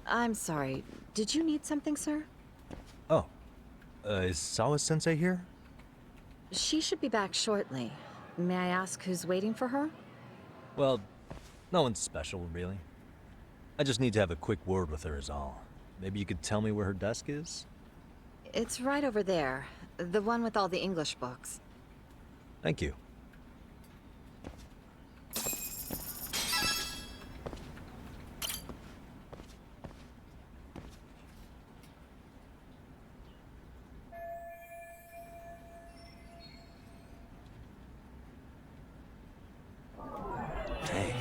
I'm sorry. Did you need something, sir? Oh, is Sawa-sensei here? She should be back shortly. May I ask who's waiting for her? Well, no one's special, really. I just need to have a quick word with her is all. Maybe you could tell me where her desk is? It's right over there. The one with all the English books. Thank you. Hey.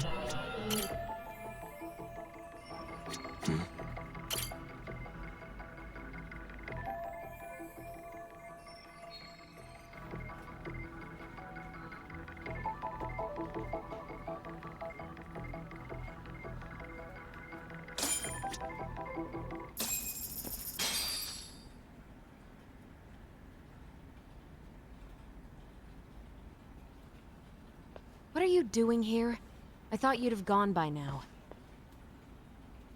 What are you doing here? I thought you'd have gone by now.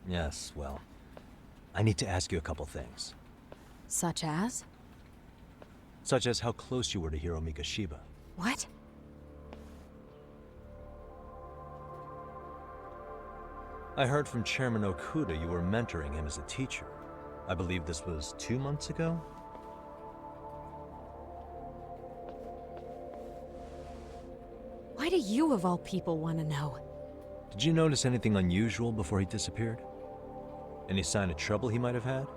Yes, well, I need to ask you a couple things. Such as? Such as how close you were to Hiro Mikoshiba. What? I heard from Chairman Okuda you were mentoring him as a teacher. I believe this was 2 months ago? Why do you, of all people, want to know? Did you notice anything unusual before he disappeared? Any sign of trouble he might have had?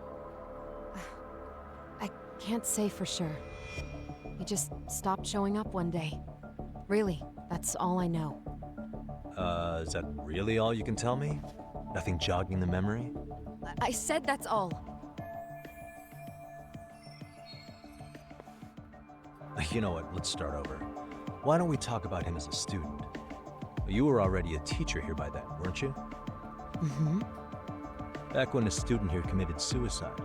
I can't say for sure. He just stopped showing up one day. Really, that's all I know. Is that really all you can tell me? Nothing jogging the memory? I said that's all. You know what, let's start over. Why don't we talk about him as a student? You were already a teacher here by then, weren't you? Mm-hmm. Back when a student here committed suicide,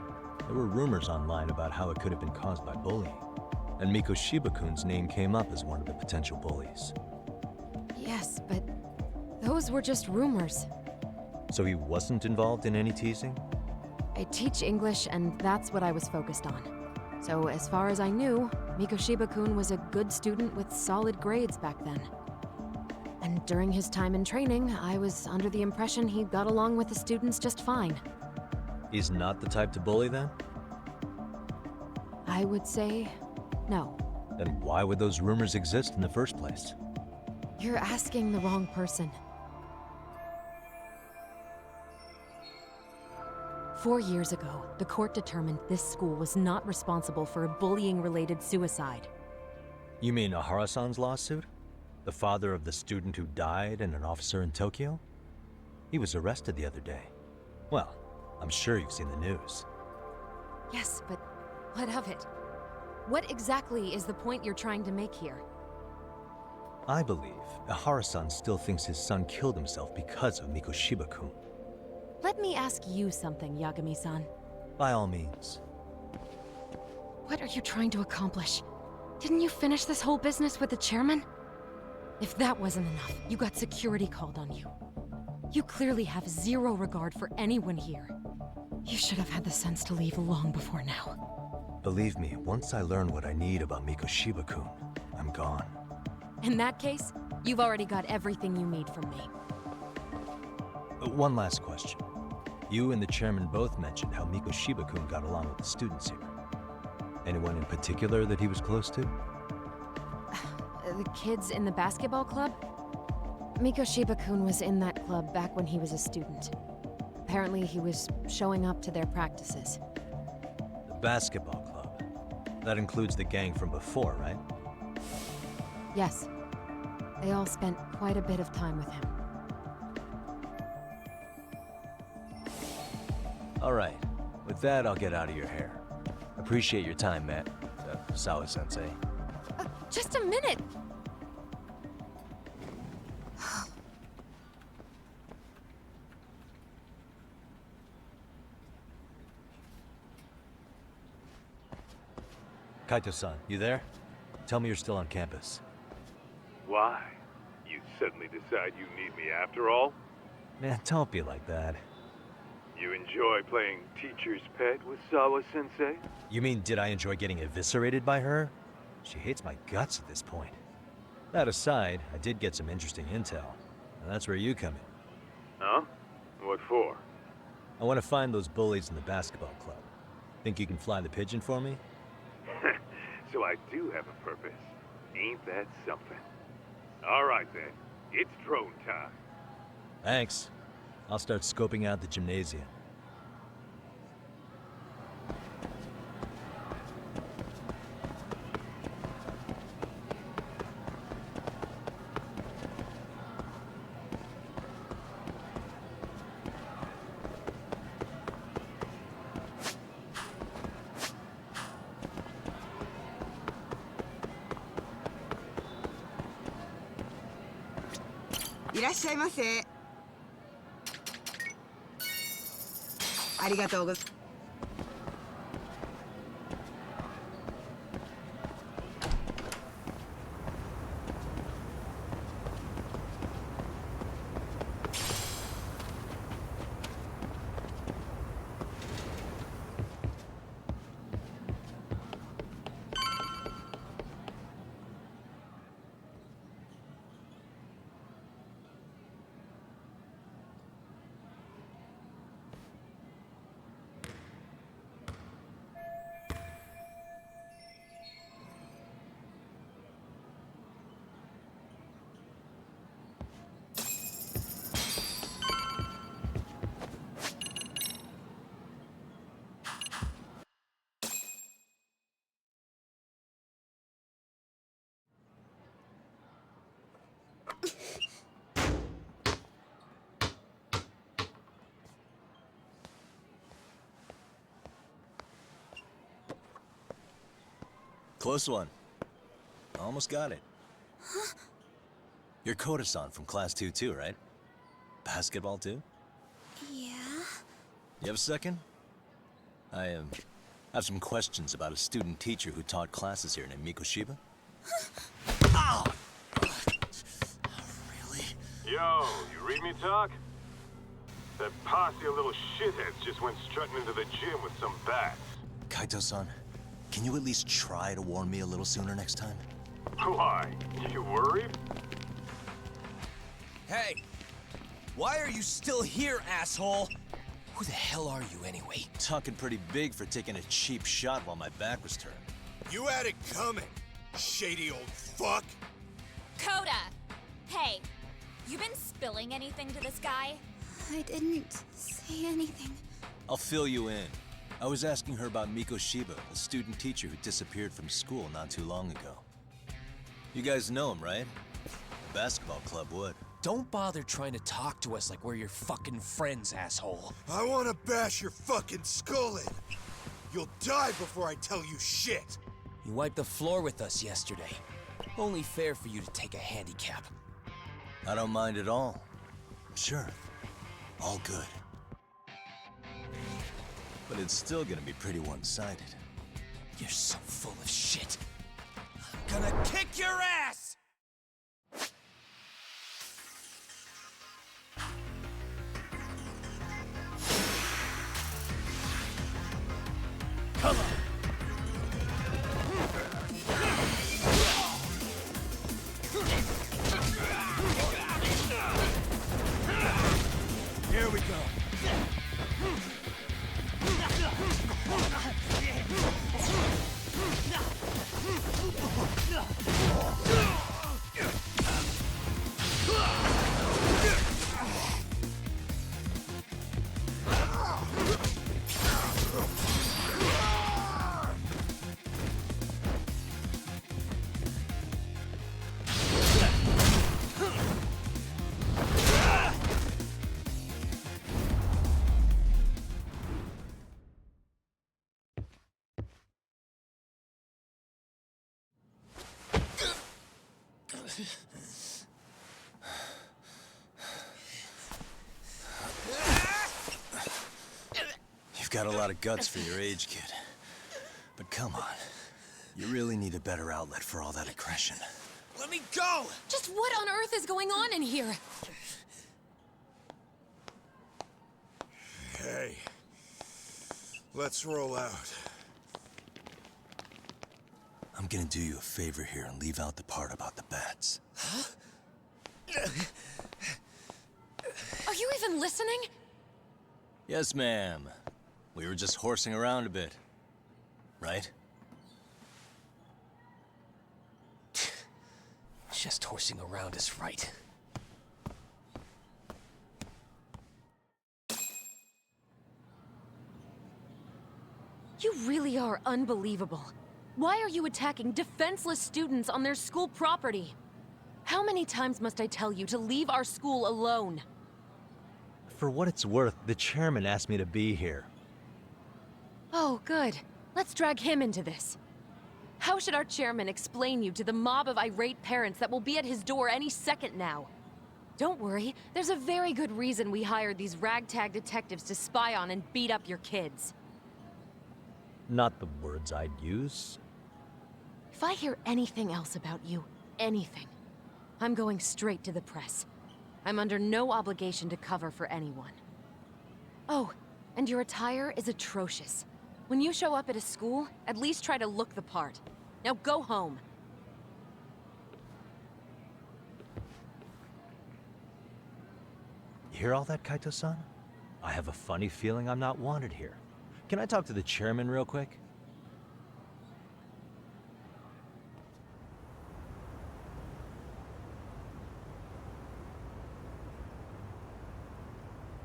there were rumors online about how it could have been caused by bullying. And Mikoshiba-kun's name came up as one of the potential bullies. Yes, but those were just rumors. So he wasn't involved in any teasing? I teach English, and that's what I was focused on. So as far as I knew, Mikoshiba-kun was a good student with solid grades back then. And during his time in training, I was under the impression he got along with the students just fine. He's not the type to bully then? I would say no. Then why would those rumors exist in the first place? You're asking the wrong person. 4 years ago, the court determined this school was not responsible for a bullying-related suicide. You mean Ahara-san's lawsuit? The father of the student who died and an officer in Tokyo? He was arrested the other day. Well, I'm sure you've seen the news. Yes, but what of it? What exactly is the point you're trying to make here? I believe Ahara-san still thinks his son killed himself because of Mikoshiba-kun. Let me ask you something, Yagami-san. By all means. What are you trying to accomplish? Didn't you finish this whole business with the chairman? If that wasn't enough, you got security called on you. You clearly have zero regard for anyone here. You should have had the sense to leave long before now. Believe me, once I learn what I need about Mikoshiba-kun, I'm gone. In that case, you've already got everything you need from me. One last question. You and the chairman both mentioned how Mikoshiba-kun got along with the students here. Anyone in particular that he was close to? The kids in the basketball club? Mikoshiba-kun was in that club back when he was a student. Apparently he was showing up to their practices. The basketball club. That includes the gang from before, right? Yes. They all spent quite a bit of time with him. All right. With that, I'll get out of your hair. Appreciate your time, Matt. Sawa-sensei. Just a minute! Kaito-san, you there? Tell me you're still on campus. Why? You suddenly decide you need me after all? Man, don't be like that. You enjoy playing teacher's pet with Sawa-sensei? You mean, did I enjoy getting eviscerated by her? She hates my guts at this point. That aside, I did get some interesting intel. And that's where you come in. Huh? What for? I want to find those bullies in the basketball club. Think you can fly the pigeon for me? So I do have a purpose. Ain't that something? Alright then, it's drone time. Thanks. I'll start scoping out the gymnasium. Close one. Almost got it. Huh? You're Koda-san from Class 2 too, right? Basketball too? Yeah? You have a second? I have some questions about a student teacher who taught classes here named Mikoshiba. Ow! Really? Yo, you read me talk? That posse of little shitheads just went strutting into the gym with some bats. Kaito-san, can you at least try to warn me a little sooner next time? Why? You worried? Hey! Why are you still here, asshole? Who the hell are you, anyway? Talking pretty big for taking a cheap shot while my back was turned. You had it coming, shady old fuck! Coda! Hey, you been spilling anything to this guy? I didn't say anything. I'll fill you in. I was asking her about Mikoshiba, a student teacher who disappeared from school not too long ago. You guys know him, right? The basketball club would. Don't bother trying to talk to us like we're your fucking friends, asshole. I wanna bash your fucking skull in! You'll die before I tell you shit! You wiped the floor with us yesterday. Only fair for you to take a handicap. I don't mind at all. Sure. All good. But it's still gonna be pretty one-sided. You're so full of shit. I'm gonna kick your ass! Come on! Here we go. You've got a lot of guts for your age, kid. But come on. You really need a better outlet for all that aggression. Let me go! Just what on earth is going on in here? Hey, Let's roll out. I'm gonna do you a favor here and leave out the part about the bats. Are you even listening? Yes, ma'am. We were just horsing around a bit. Right? Just horsing around is right. You really are unbelievable. Why are you attacking defenseless students on their school property? How many times must I tell you to leave our school alone? For what it's worth, the chairman asked me to be here. Oh, good. Let's drag him into this. How should our chairman explain you to the mob of irate parents that will be at his door any second now? Don't worry, there's a very good reason we hired these ragtag detectives to spy on and beat up your kids. Not the words I'd use. If I hear anything else about you, anything, I'm going straight to the press. I'm under no obligation to cover for anyone. Oh, and your attire is atrocious. When you show up at a school, at least try to look the part. Now go home. You hear all that, Kaito-san? I have a funny feeling I'm not wanted here. Can I talk to the chairman real quick?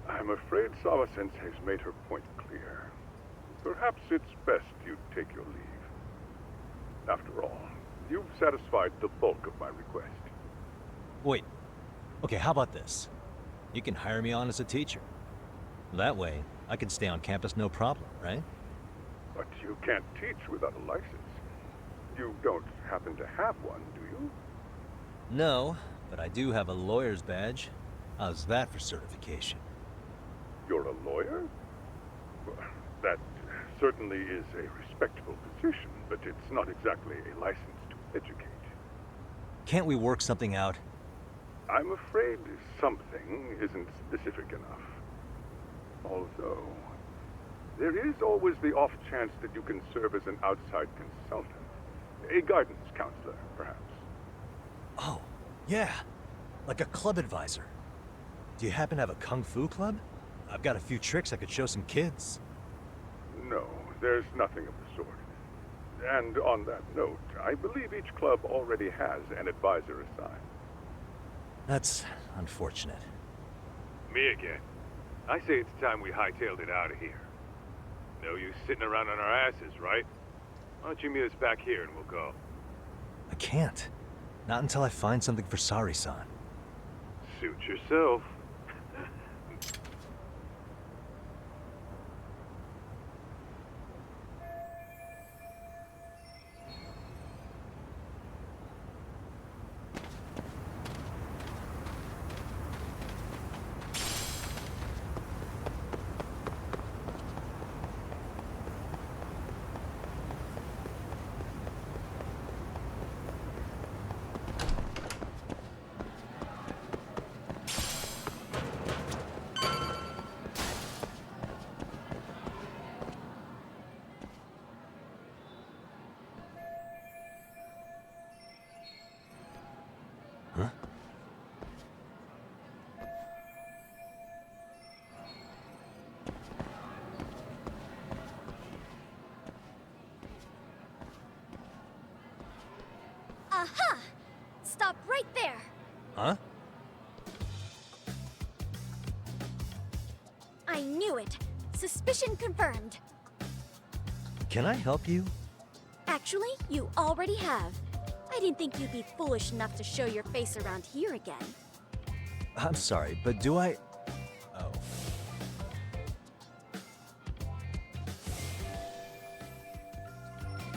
I'm afraid Sawa-sensei's made her point clear. Perhaps it's best you take your leave. After all, you've satisfied the bulk of my request. Wait. Okay, how about this? You can hire me on as a teacher. That way, I can stay on campus no problem, right? But you can't teach without a license. You don't happen to have one, do you? No, but I do have a lawyer's badge. How's that for certification? You're a lawyer? Well, that certainly is a respectable position, but it's not exactly a license to educate. Can't we work something out? I'm afraid something isn't specific enough. Although, there is always the off chance that you can serve as an outside consultant. A guidance counselor, perhaps. Oh, yeah. Like a club advisor. Do you happen to have a kung fu club? I've got a few tricks I could show some kids. No, there's nothing of the sort. And on that note, I believe each club already has an advisor assigned. That's unfortunate. Me again. I say it's time we hightailed it out of here. No use sitting around on our asses, right? Why don't you meet us back here and we'll go? I can't. Not until I find something for Sari-san. Suit yourself. Huh? Aha! Stop right there! Huh? I knew it! Suspicion confirmed. Can I help you? Actually, you already have. I didn't think you'd be foolish enough to show your face around here again. I'm sorry, but do I... Oh.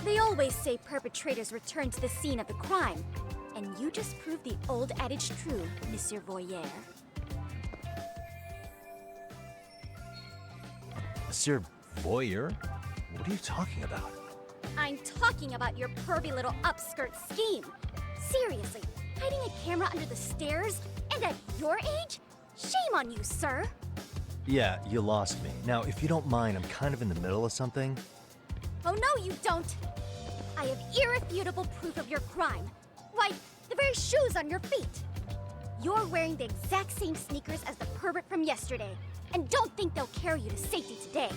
They always say perpetrators return to the scene of the crime. And you just proved the old adage true, Monsieur Voyeur. Monsieur Voyeur? What are you talking about? I'm talking about your pervy little upskirt scheme. Seriously, hiding a camera under the stairs? And at your age? Shame on you, sir! Yeah, you lost me. Now, if you don't mind, I'm kind of in the middle of something. Oh no, you don't! I have irrefutable proof of your crime. Why, the very shoes on your feet. You're wearing the exact same sneakers as the pervert from yesterday, and don't think they'll carry you to safety today.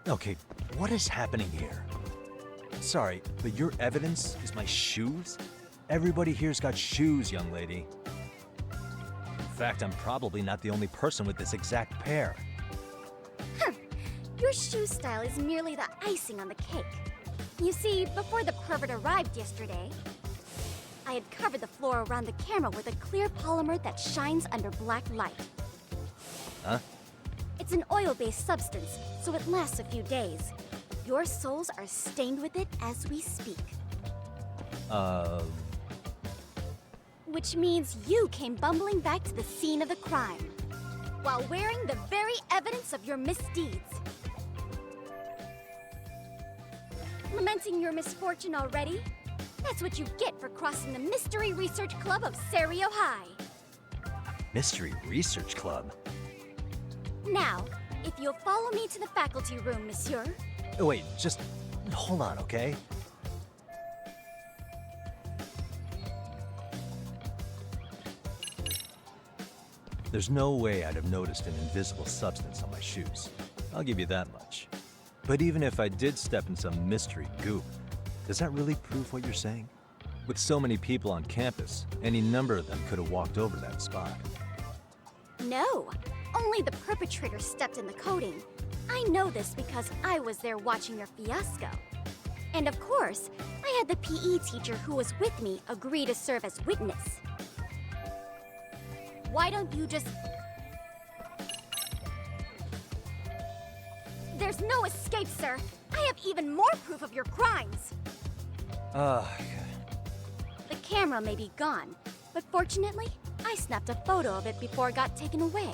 Okay, what is happening here? Sorry, but your evidence is my shoes? Everybody here's got shoes, young lady. In fact, I'm probably not the only person with this exact pair. Your shoe style is merely the icing on the cake. You see, before the pervert arrived yesterday, I had covered the floor around the camera with a clear polymer that shines under black light. Huh? It's an oil-based substance, so it lasts a few days. Your soles are stained with it as we speak. Which means you came bumbling back to the scene of the crime, while wearing the very evidence of your misdeeds. Lamenting your misfortune already? That's what you get for crossing the Mystery Research Club of Serio High. Mystery Research Club? Now, if you'll follow me to the faculty room, monsieur. Oh, wait, just hold on, okay? There's no way I'd have noticed an invisible substance on my shoes. I'll give you that much. But even if I did step in some mystery goop, does that really prove what you're saying? With so many people on campus, any number of them could have walked over that spot. No, only the perpetrator stepped in the coating. I know this because I was there watching your fiasco. And of course, I had the PE teacher who was with me agree to serve as witness. Why don't you just... There's no escape, sir. I have even more proof of your crimes. The camera may be gone, but fortunately, I snapped a photo of it before it got taken away.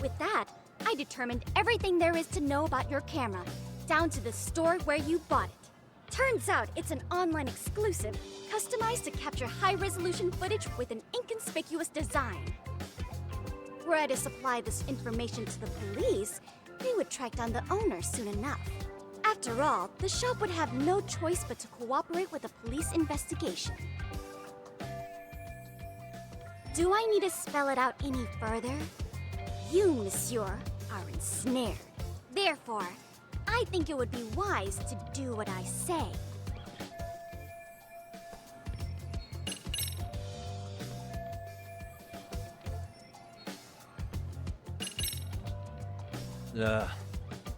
With that, I determined everything there is to know about your camera, down to the store where you bought it. Turns out it's an online exclusive, customized to capture high-resolution footage with an inconspicuous design. Were I to supply this information to the police, they would track down the owner soon enough. After all, the shop would have no choice but to cooperate with the police investigation. Do I need to spell it out any further? You, monsieur, are ensnared. Therefore, I think it would be wise to do what I say.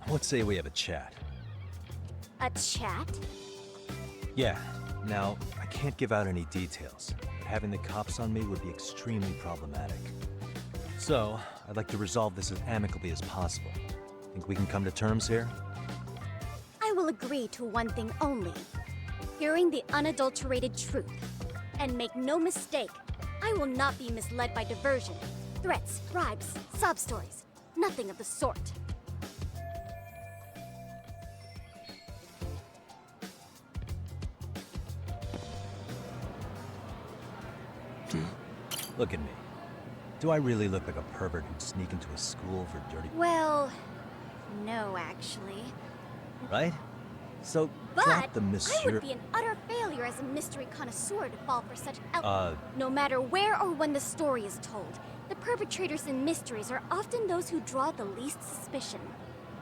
Let's say we have a chat. A chat? Yeah. Now, I can't give out any details, but having the cops on me would be extremely problematic. So, I'd like to resolve this as amicably as possible. Think we can come to terms here? I will agree to one thing only. Hearing the unadulterated truth. And make no mistake, I will not be misled by diversion, threats, bribes, sob stories. Nothing of the sort. Look at me. Do I really look like a pervert who'd sneak into a school for dirty... Well, no, actually. Right? So, But drop the I monsieur... would be an utter failure as a mystery connoisseur to fall for such Uh... No matter where or when the story is told, the perpetrators in mysteries are often those who draw the least suspicion.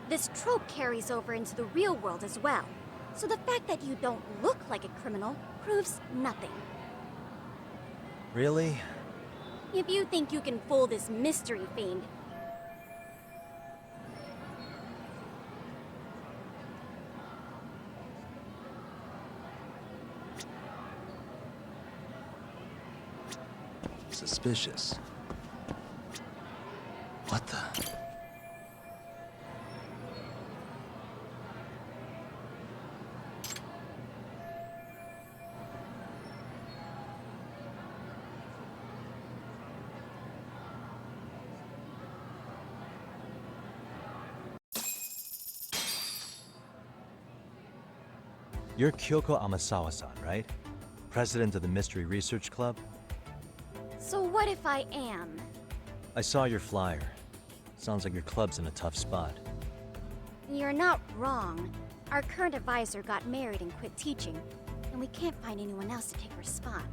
This trope carries over into the real world as well, so the fact that you don't look like a criminal proves nothing. Really? If you think you can fool this mystery fiend, Suspicious. What the... You're Kyoko Amasawa-san, right? President of the Mystery Research Club? so what if I am? I saw your flyer. Sounds like your club's in a tough spot. You're not wrong. Our current advisor got married and quit teaching, and we can't find anyone else to take her spot.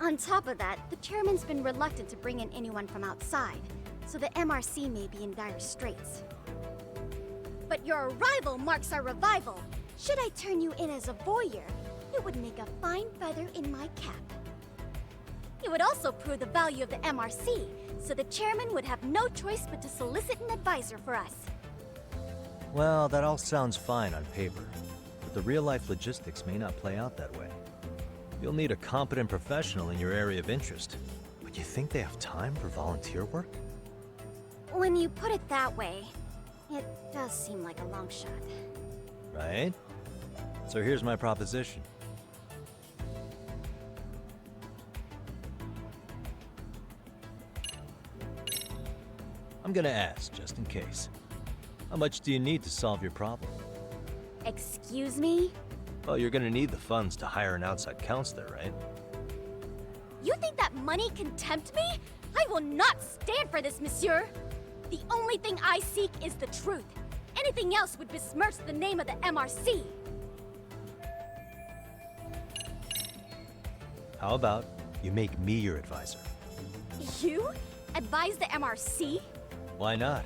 On top of that, the chairman's been reluctant to bring in anyone from outside, so the MRC may be in dire straits. But your arrival marks our revival. Should I turn you in as a voyeur, it would make a fine feather in my cap. It would also prove the value of the MRC, so the chairman would have no choice but to solicit an advisor for us. Well, that all sounds fine on paper, but the real-life logistics may not play out that way. You'll need a competent professional in your area of interest, but you think they have time for volunteer work? When you put it that way, it does seem like a long shot. Right? So here's my proposition. I'm gonna ask, just in case. How much do you need to solve your problem? Excuse me? Well, you're gonna need the funds to hire an outside counselor, right? You think that money can tempt me? I will not stand for this, monsieur! The only thing I seek is the truth. Anything else would besmirch the name of the MRC. How about you make me your advisor? You? Advise the MRC? Why not?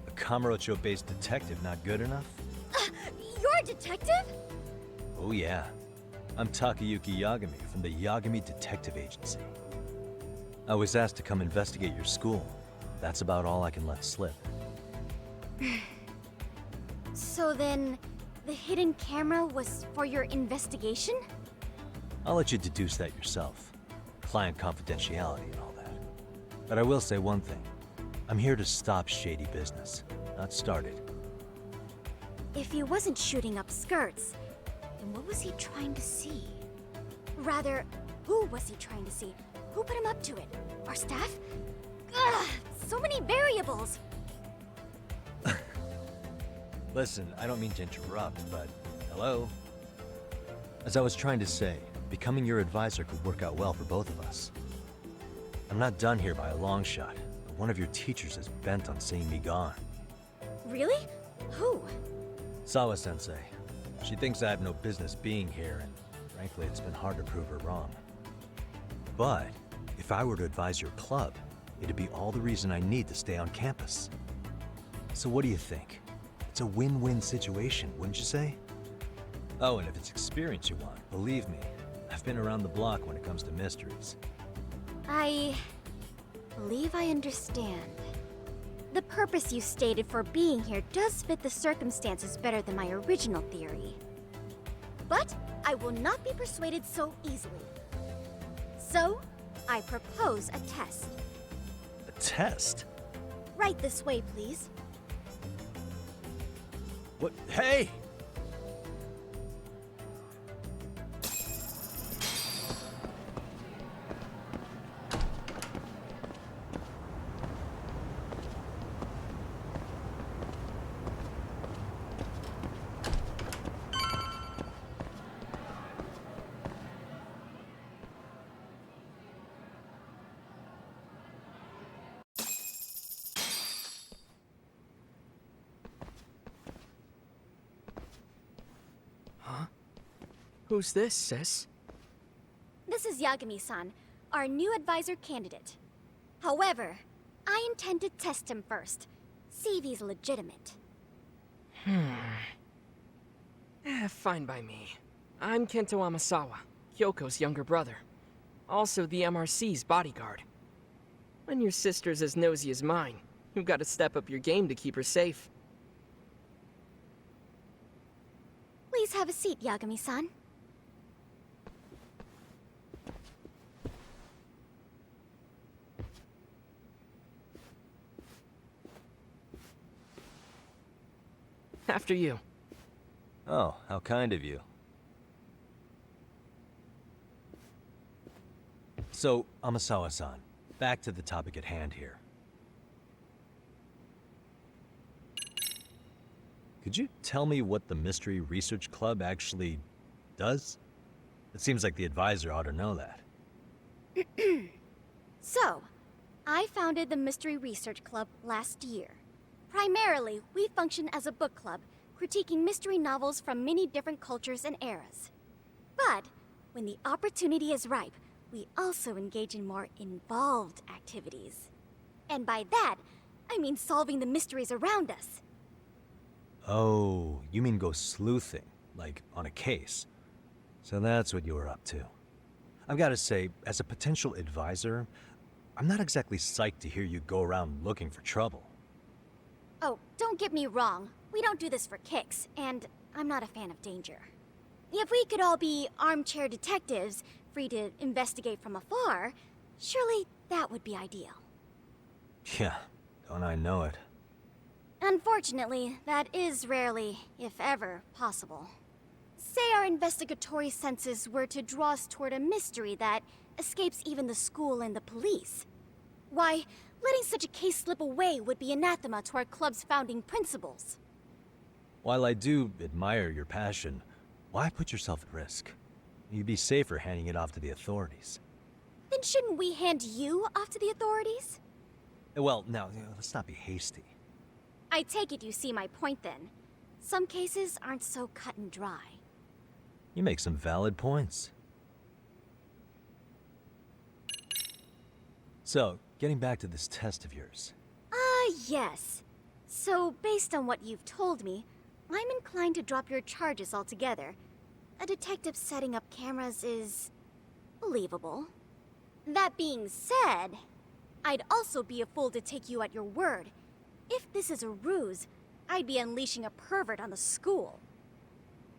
A Kamurocho-based detective not good enough? You're a detective? Oh yeah. I'm Takayuki Yagami from the Yagami Detective Agency. I was asked to come investigate your school. That's about all I can let slip. So then, the hidden camera was for your investigation? I'll let you deduce that yourself. Client confidentiality and all that. But I will say one thing. I'm here to stop shady business, not start it. If he wasn't shooting up skirts, then what was he trying to see? Rather, who was he trying to see? Who put him up to it? Our staff? Ugh, so many variables! Listen, I don't mean to interrupt, but hello? As I was trying to say, becoming your advisor could work out well for both of us. I'm not done here by a long shot, but one of your teachers is bent on seeing me gone. Really? Who? Sawa-sensei. She thinks I have no business being here, and frankly, it's been hard to prove her wrong. But if I were to advise your club, it'd be all the reason I need to stay on campus. So what do you think? It's a win-win situation, wouldn't you say? Oh, and if it's experience you want, believe me, I've been around the block when it comes to mysteries. I believe I understand. The purpose you stated for being here does fit the circumstances better than my original theory. But I will not be persuaded so easily. So, I propose a test. A test? Right this way, please. What? Hey! Who's this, sis? This is Yagami-san, our new advisor candidate. However, I intend to test him first. See if he's legitimate. Fine by me. I'm Kento Amasawa, Kyoko's younger brother. Also the MRC's bodyguard. When your sister's as nosy as mine, you've got to step up your game to keep her safe. Please have a seat, Yagami-san. After you. Oh, how kind of you. So, Amasawa-san, back to the topic at hand here. Could you tell me what the Mystery Research Club actually does? It seems like the advisor ought to know that. So, I founded the Mystery Research Club last year. Primarily, we function as a book club, critiquing mystery novels from many different cultures and eras. But when the opportunity is ripe, we also engage in more involved activities. And by that, I mean solving the mysteries around us. Oh, you mean go sleuthing, like on a case. So that's what you were up to. I've got to say, as a potential advisor, I'm not exactly psyched to hear you go around looking for trouble. Oh, don't get me wrong. We don't do this for kicks, and I'm not a fan of danger. If we could all be armchair detectives, free to investigate from afar, surely that would be ideal. Yeah, don't I know it. Unfortunately, that is rarely, if ever, possible. Say our investigatory senses were to draw us toward a mystery that escapes even the school and the police. Why, letting such a case slip away would be anathema to our club's founding principles. While I do admire your passion, why put yourself at risk? You'd be safer handing it off to the authorities. Then shouldn't we hand you off to the authorities? Well, now, let's not be hasty. I take it you see my point then. Some cases aren't so cut and dry. You make some valid points. So, getting back to this test of yours. Yes. So, based on what you've told me, I'm inclined to drop your charges altogether. A detective setting up cameras is believable. That being said, I'd also be a fool to take you at your word. If this is a ruse, I'd be unleashing a pervert on the school.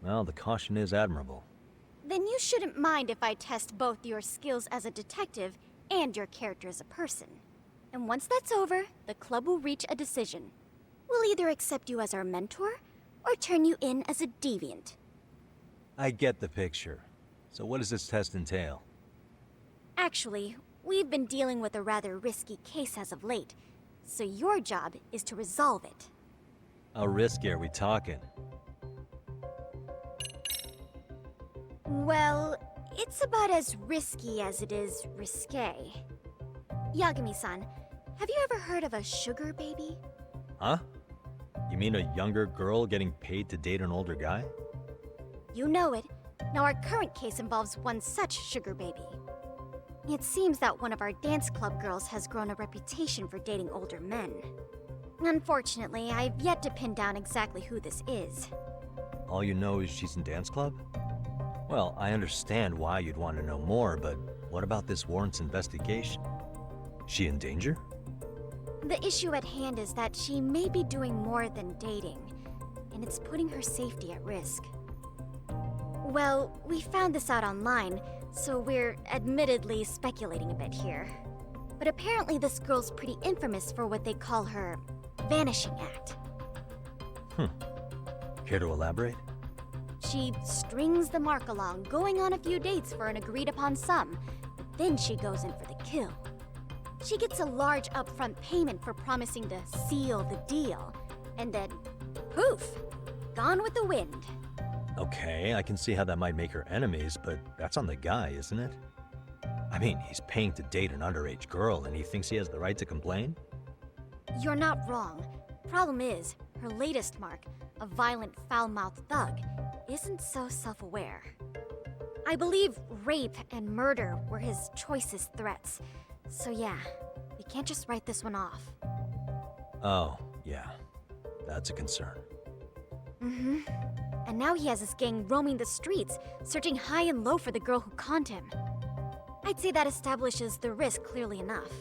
Well, the caution is admirable. Then you shouldn't mind if I test both your skills as a detective and your character as a person. And once that's over, the club will reach a decision. We'll either accept you as our mentor, or turn you in as a deviant. I get the picture. So what does this test entail? Actually, we've been dealing with a rather risky case as of late, so your job is to resolve it. How risky are we talking? Well, it's about as risky as it is risque. Yagami-san, have you ever heard of a sugar baby? Huh? You mean a younger girl getting paid to date an older guy? You know it. Now our current case involves one such sugar baby. It seems that one of our dance club girls has grown a reputation for dating older men. Unfortunately, I've yet to pin down exactly who this is. All you know is she's in dance club? Well, I understand why you'd want to know more, but what about this warrants investigation? She in danger? The issue at hand is that she may be doing more than dating, and it's putting her safety at risk. Well, we found this out online, so we're admittedly speculating a bit here. But apparently this girl's pretty infamous for what they call her vanishing act. Care to elaborate? She strings the mark along, going on a few dates for an agreed-upon sum, but then she goes in for the kill. She gets a large upfront payment for promising to seal the deal, and then, poof, gone with the wind. Okay, I can see how that might make her enemies, but that's on the guy, isn't it? I mean, he's paying to date an underage girl, and he thinks he has the right to complain? You're not wrong. Problem is, her latest mark, a violent, foul-mouthed thug, isn't so self-aware. I believe rape and murder were his choicest threats. So yeah, we can't just write this one off. Oh, yeah. That's a concern. Mm-hmm. And now he has his gang roaming the streets, searching high and low for the girl who conned him. I'd say that establishes the risk clearly enough.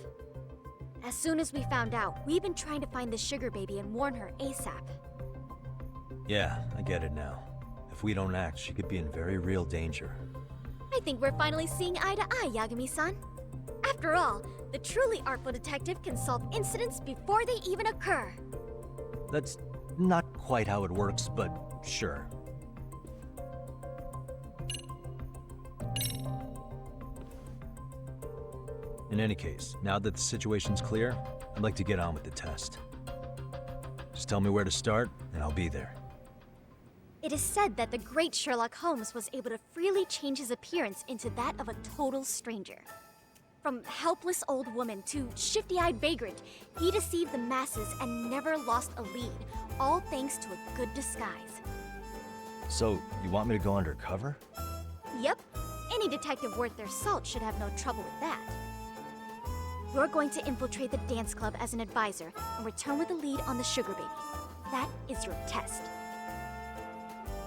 As soon as we found out, we've been trying to find the sugar baby and warn her ASAP. Yeah, I get it now. If we don't act, she could be in very real danger. I think we're finally seeing eye to eye, Yagami-san. After all, the truly artful detective can solve incidents before they even occur. That's not quite how it works, but sure. In any case, now that the situation's clear, I'd like to get on with the test. Just tell me where to start, and I'll be there. It is said that the great Sherlock Holmes was able to freely change his appearance into that of a total stranger. From helpless old woman to shifty-eyed vagrant, he deceived the masses and never lost a lead, all thanks to a good disguise. So, you want me to go undercover? Yep, any detective worth their salt should have no trouble with that. You're going to infiltrate the dance club as an advisor and return with a lead on the sugar baby. That is your test.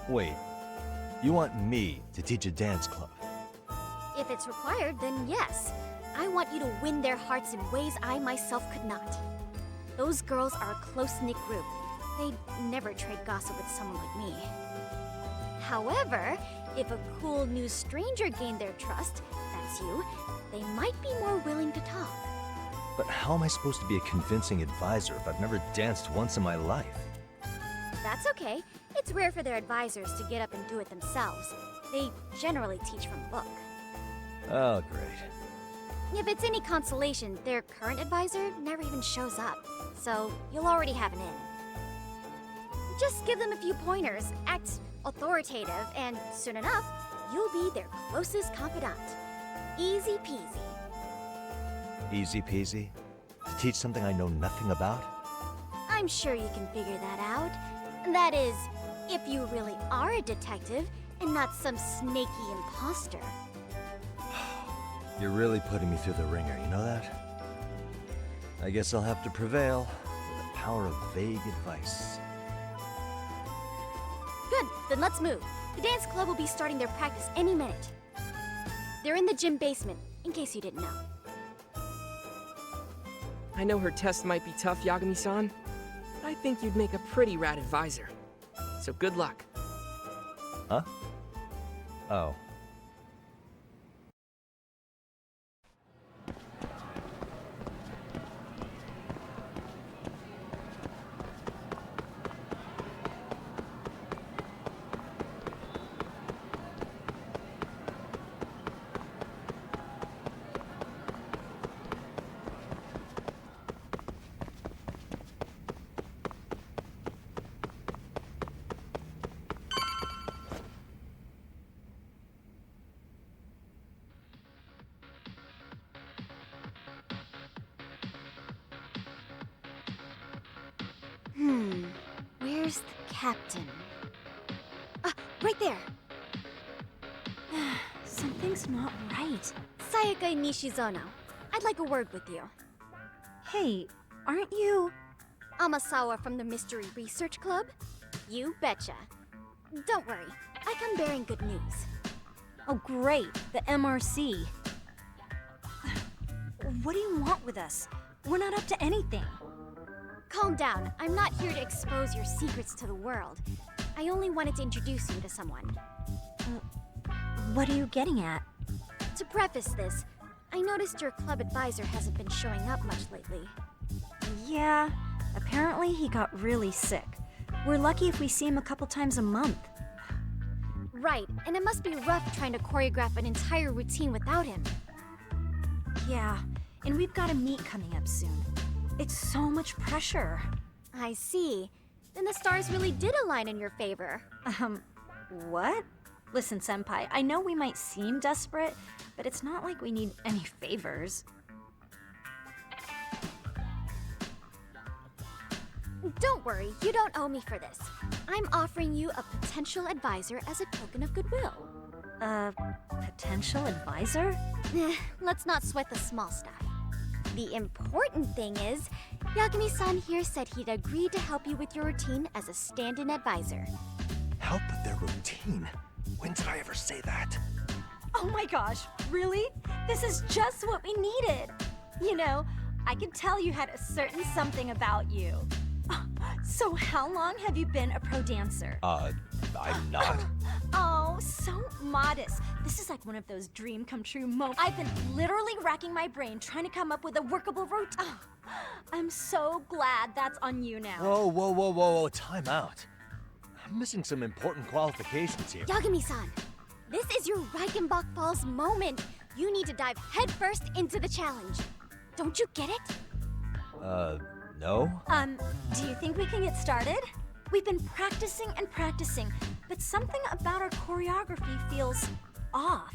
Wait, you want me to teach a dance club? If it's required, then yes. I want you to win their hearts in ways I myself could not. Those girls are a close-knit group. They'd never trade gossip with someone like me. However, if a cool new stranger gained their trust, that's you, they might be more willing to talk. But how am I supposed to be a convincing advisor if I've never danced once in my life? That's okay. It's rare for their advisors to get up and do it themselves. They generally teach from a book. Oh, great. If it's any consolation, their current advisor never even shows up, so you'll already have an in. Just give them a few pointers, act authoritative, and soon enough, you'll be their closest confidant. Easy peasy. Easy peasy? To teach something I know nothing about? I'm sure you can figure that out. That is, if you really are a detective and not some snaky imposter. You're really putting me through the ringer, you know that? I guess I'll have to prevail with the power of vague advice. Good, then let's move. The dance club will be starting their practice any minute. They're in the gym basement, in case you didn't know. I know her test might be tough, Yagami-san, but I think you'd make a pretty rad advisor. So good luck. Huh? Oh. Where's the captain? Ah, right there! Something's not right. Sayaka Nishizono, I'd like a word with you. Hey, aren't you... Amasawa from the Mystery Research Club? You betcha. Don't worry, I come bearing good news. Oh great, the MRC. What do you want with us? We're not up to anything. Calm down, I'm not here to expose your secrets to the world. I only wanted to introduce you to someone. What are you getting at? To preface this, I noticed your club advisor hasn't been showing up much lately. Yeah, apparently he got really sick. We're lucky if we see him a couple times a month. Right, and it must be rough trying to choreograph an entire routine without him. Yeah, and we've got a meet coming up soon. It's so much pressure. I see. Then the stars really did align in your favor. What? Listen, Senpai, I know we might seem desperate, but it's not like we need any favors. Don't worry, you don't owe me for this. I'm offering you a potential advisor as a token of goodwill. Potential advisor? Let's not sweat the small stuff. The important thing is, Yagami-san here said he'd agreed to help you with your routine as a stand-in advisor. Help with their routine? When did I ever say that? Oh my gosh, really? This is just what we needed. You know, I could tell you had a certain something about you. So how long have you been a pro dancer? I'm not. Oh, so modest. This is like one of those dream come true moments. I've been literally racking my brain trying to come up with a workable route. Oh, I'm so glad that's on you now. Whoa, time out. I'm missing some important qualifications here. Yagami-san, this is your Reichenbach Falls moment. You need to dive headfirst into the challenge. Don't you get it? No? Do you think we can get started? We've been practicing and practicing, but something about our choreography feels off.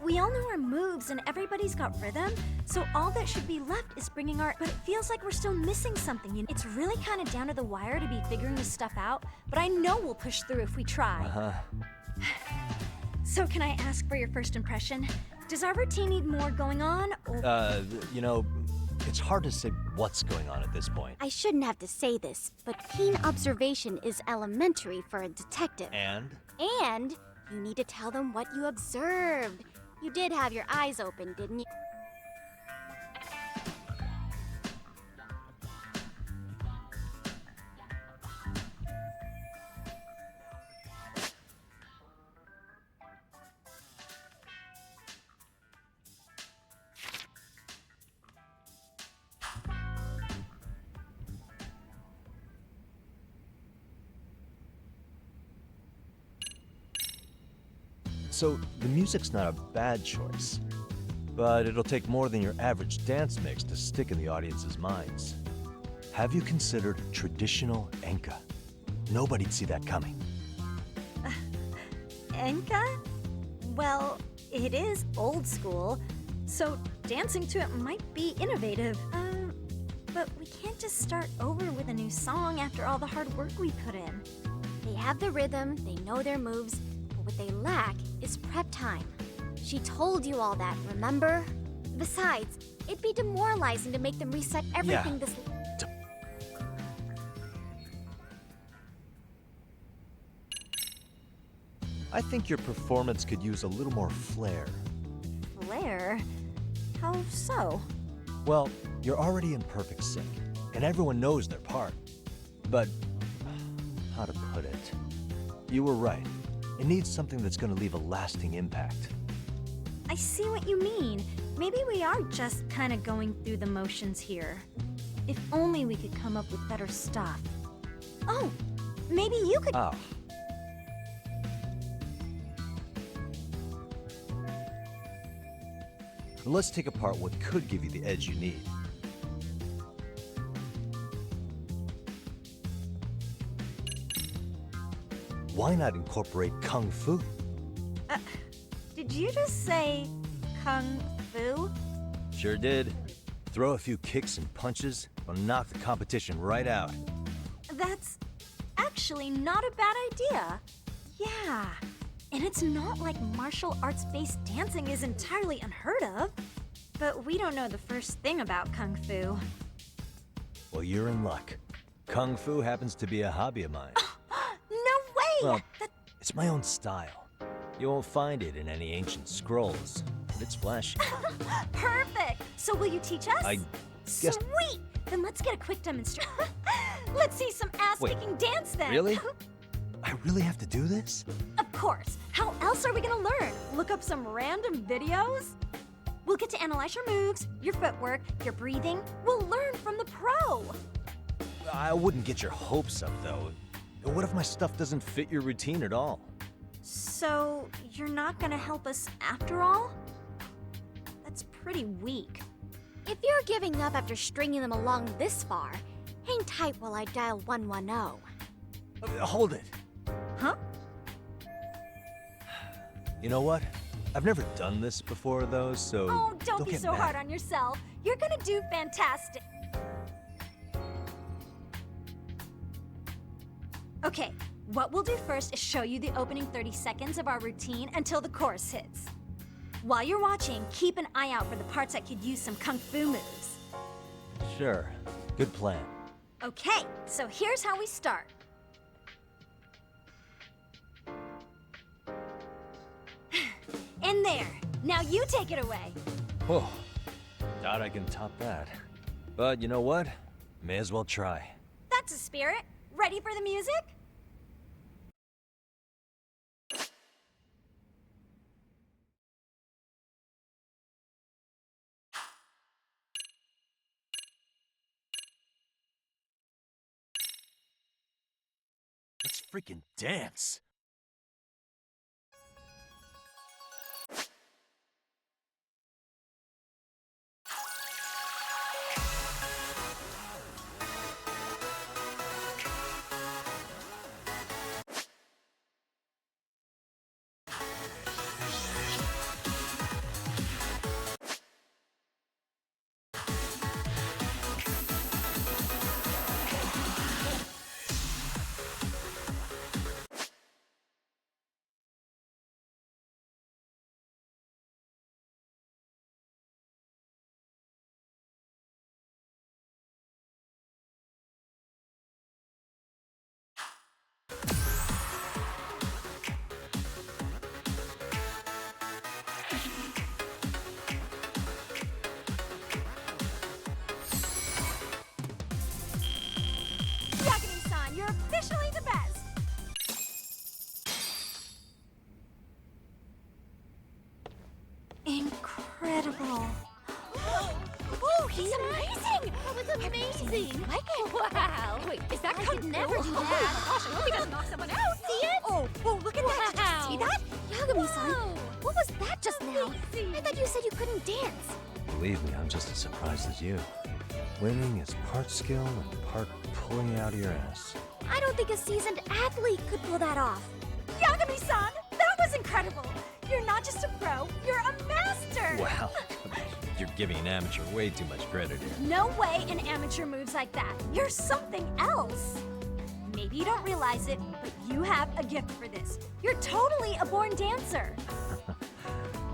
We all know our moves and everybody's got rhythm, so all that should be left is bringing our... But it feels like we're still missing something. It's really kind of down to the wire to be figuring this stuff out, but I know we'll push through if we try. Uh-huh. So can I ask for your first impression? Does our routine need more going on, or... You know, it's hard to say what's going on at this point. I shouldn't have to say this, but keen observation is elementary for a detective. And? And you need to tell them what you observed. You did have your eyes open, didn't you? So, the music's not a bad choice, but it'll take more than your average dance mix to stick in the audience's minds. Have you considered traditional enka? Nobody'd see that coming. Enka? Well, it is old school, so dancing to it might be innovative. But we can't just start over with a new song after all the hard work we put in. They have the rhythm, they know their moves, but what they lack is prep time. She told you all that, remember? Besides, it'd be demoralizing to make them reset everything this... I think your performance could use a little more flair. Flair? How so? Well, you're already in perfect sync, and everyone knows their part. But, how to put it? You were right. It needs something that's gonna leave a lasting impact. I see what you mean. Maybe we are just kind of going through the motions here. If only we could come up with better stuff. Oh, maybe you could... Ah. Let's take apart what could give you the edge you need. Why not incorporate Kung Fu? Did you just say Kung Fu? Sure did. Throw a few kicks and punches, will knock the competition right out. That's actually not a bad idea. Yeah, and it's not like martial arts-based dancing is entirely unheard of. But we don't know the first thing about Kung Fu. Well, you're in luck. Kung Fu happens to be a hobby of mine. No way! Well, it's my own style. You won't find it in any ancient scrolls, but it's flashy. Perfect! So will you teach us? I guess... Sweet! Then let's get a quick demonstration. Let's see some ass-kicking dance then! Really? I really have to do this? Of course! How else are we gonna learn? Look up some random videos? We'll get to analyze your moves, your footwork, your breathing. We'll learn from the pro! I wouldn't get your hopes up, though. What if my stuff doesn't fit your routine at all? So, you're not gonna help us after all? That's pretty weak. If you're giving up after stringing them along this far, hang tight while I dial 110. Hold it. Huh? You know what? I've never done this before, though, so Oh, don't be get so mad. hard on yourself. You're gonna do fantastic. Okay, what we'll do first is show you the opening 30 seconds of our routine until the chorus hits. While you're watching, keep an eye out for the parts that could use some Kung Fu moves. Sure. Good plan. Okay, so here's how we start. In there. Now you take it away. Whoa. Doubt I can top that. But you know what? May as well try. That's a spirit. Ready for the music? Let's freaking dance. Wow! Wait, is that I could never do that. Gosh, I hope he doesn't knock someone out. See it? Oh, look at that. Did you see that? Yagami-san, what was that just now? I thought you said you couldn't dance. Believe me, I'm just as surprised as you. Winning is part skill and part pulling it out of your ass. I don't think a seasoned athlete could pull that off. Yagami-san, that was incredible. You're not just a pro, you're a master. Wow. You're giving an amateur way too much credit here. No way an amateur moves like that. You're something else. Maybe you don't realize it, but you have a gift for this. You're totally a born dancer.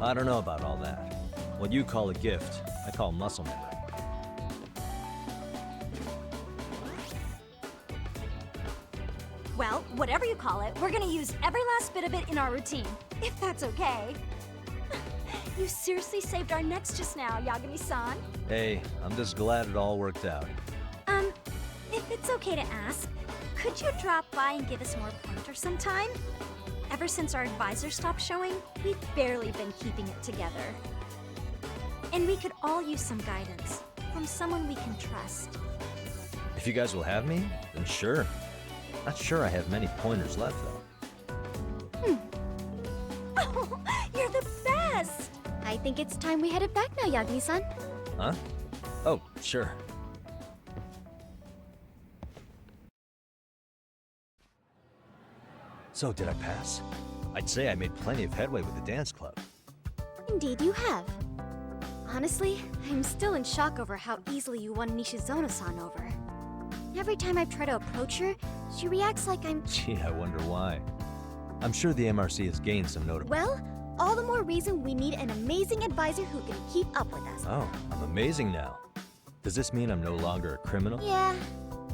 I don't know about all that. What you call a gift, I call muscle memory. Well, whatever you call it, we're gonna use every last bit of it in our routine, if that's okay. You seriously saved our necks just now, Yagami-san. Hey, I'm just glad it all worked out. If it's okay to ask, could you drop by and give us more pointers sometime? Ever since our advisor stopped showing, we've barely been keeping it together. And we could all use some guidance from someone we can trust. If you guys will have me, then sure. Not sure I have many pointers left, though. Oh, you're the best! I think it's time we headed back now, Yagami-san. Huh? Oh, sure. So, did I pass? I'd say I made plenty of headway with the dance club. Indeed you have. Honestly, I'm still in shock over how easily you won Nishizono-san over. Every time I try to approach her, she reacts like I'm... Gee, I wonder why. I'm sure the MRC has gained some notable... Well, all the more reason we need an amazing advisor who can keep up with us. Oh, I'm amazing now. Does this mean I'm no longer a criminal? Yeah,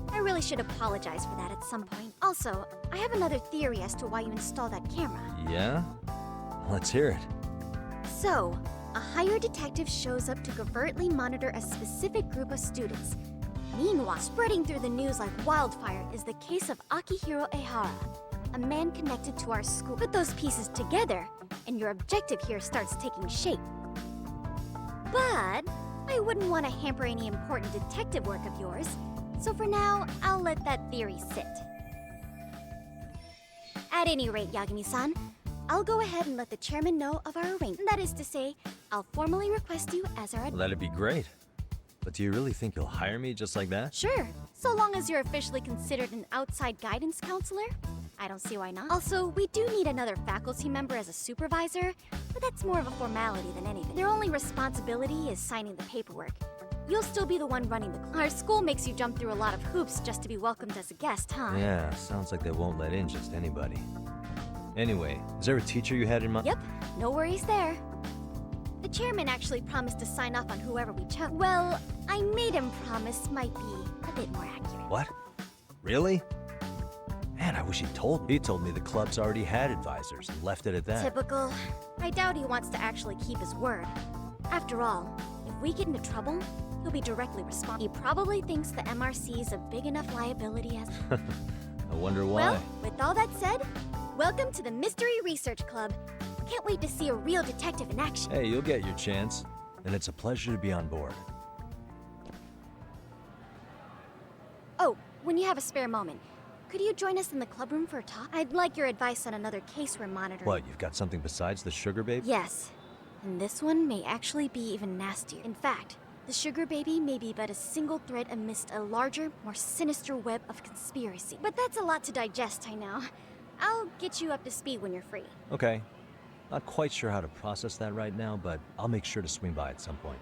I really should apologize for that at some point. Also, I have another theory as to why you installed that camera. Yeah? Let's hear it. So, a hired detective shows up to covertly monitor a specific group of students. Meanwhile, spreading through the news like wildfire is the case of Akihiro Ehara, a man connected to our school. Put those pieces together, and your objective here starts taking shape. But I wouldn't want to hamper any important detective work of yours, so for now, I'll let that theory sit. At any rate, Yagami-san, I'll go ahead and let the chairman know of our arrangement. That is to say, I'll formally request you as our... Well, that'd be great. But do you really think you'll hire me just like that? Sure, so long as you're officially considered an outside guidance counselor. I don't see why not. Also, we do need another faculty member as a supervisor, but that's more of a formality than anything. Their only responsibility is signing the paperwork. You'll still be the one running the class. Our school makes you jump through a lot of hoops just to be welcomed as a guest, huh? Yeah, sounds like they won't let in just anybody. Anyway, is there a teacher you had in mind? Yep, no worries there. The chairman actually promised to sign off on whoever we chose. Well, I made him promise might be a bit more accurate. What? Really? Man, I wish he told me. He told me the club's already had advisors and left it at that. Typical. I doubt he wants to actually keep his word. After all, if we get into trouble, he'll be directly responsible. He probably thinks the MRC is a big enough liability as... I wonder why. Well, with all that said, welcome to the Mystery Research Club. Can't wait to see a real detective in action. Hey, you'll get your chance. And it's a pleasure to be on board. Oh, when you have a spare moment, could you join us in the club room for a talk? I'd like your advice on another case we're monitoring. What, you've got something besides the sugar baby? Yes. And this one may actually be even nastier. In fact, the sugar baby may be but a single thread amidst a larger, more sinister web of conspiracy. But that's a lot to digest, I know. I'll get you up to speed when you're free. Okay. Not quite sure how to process that right now, but I'll make sure to swing by at some point.